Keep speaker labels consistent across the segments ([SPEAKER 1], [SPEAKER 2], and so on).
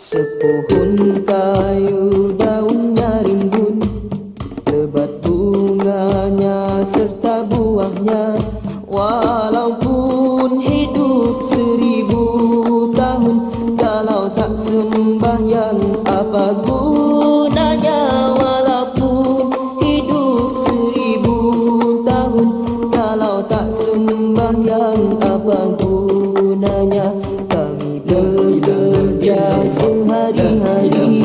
[SPEAKER 1] Sepohon kayu daunnya rimbun, lebat bunganya serta buahnya. Walaupun hidup 1000 tahun, kalau tak sembahyang apa gunanya? Walaupun hidup 1000 tahun, kalau tak sembahyang apa gunanya? Kami bekerja sehari-hari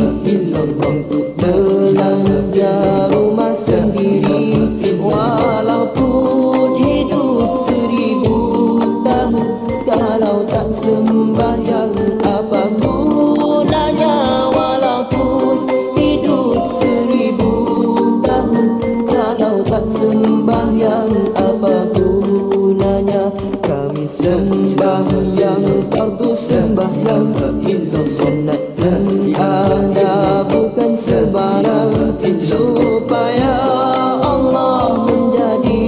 [SPEAKER 1] untuk belanja rumah sendiri. Walaupun hidup 1000 tahun, kalau tak sembahyang apa gunanya? Walaupun hidup 1000 tahun, kalau tak sembahyang apa gunanya? Kami sembahyang fardu, sembahyang sunat dan ada bukan sebarang, supaya Allah menjadi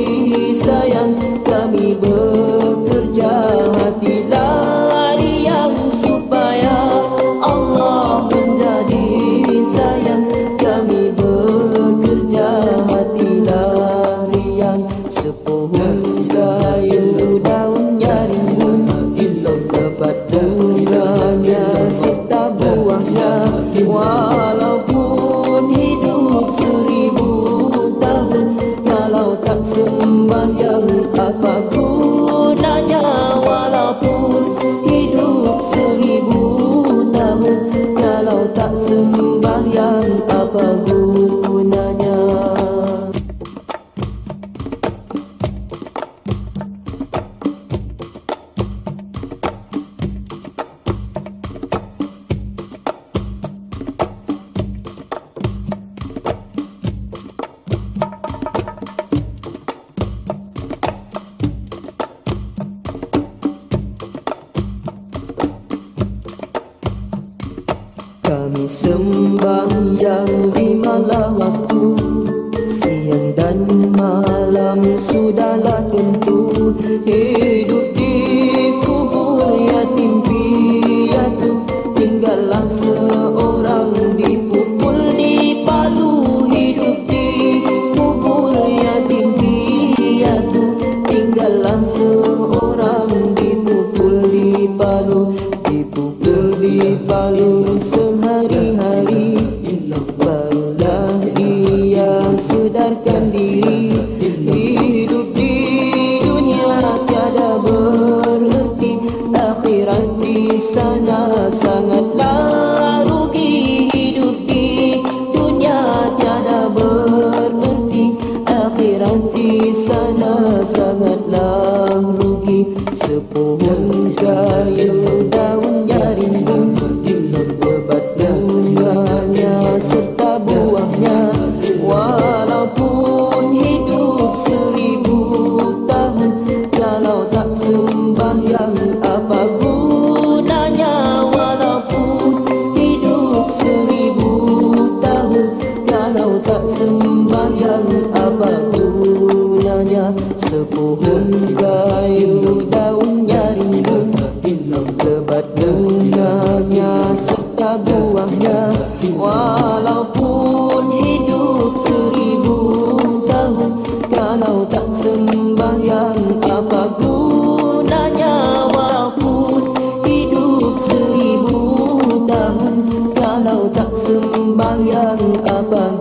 [SPEAKER 1] sayang. Kami bekerja hati lariang, supaya Allah menjadi sayang. Kami bekerja hati lariang. Sepohon kayu daunnya rimbun, lebat bunganya serta buahnya. Walaupun hidup 1000 tahun, kalau tak sembahyang apa gunanya? Walaupun hidup 1000 tahun, kalau tak sembahyang apa gunanya? Kami sembahyang di malam waktu, siang dan malam sudahlah tentu. Hidup di kubur yatim piatu, tinggallah seorang dipukul di palu. Hidup di kubur yatim piatu, tinggallah seorang dipukul di palu. Dipukul di palu sehari-hari, barulah dia sedarkan diri. Hidup di dunia tiada bererti, akhirat di sana sangatlah rugi. Hidup di dunia tiada bererti, akhirat di sana sangatlah rugi. Sepohon kayu daunnya rimbun, lebat bunganya serta buahnya. Walaupun hidup 1000 tahun, kalau tak sembahyang apa gunanya? Walaupun hidup 1000 tahun, kalau tak sembahyang apa gunanya? Sepohon kayu daunnya rimbun, lebat bunganya serta buahnya. Walaupun hidup 1000 tahun, kalau tak sembahyang apa gunanya? Walaupun hidup 1000 tahun, kalau tak sembahyang apa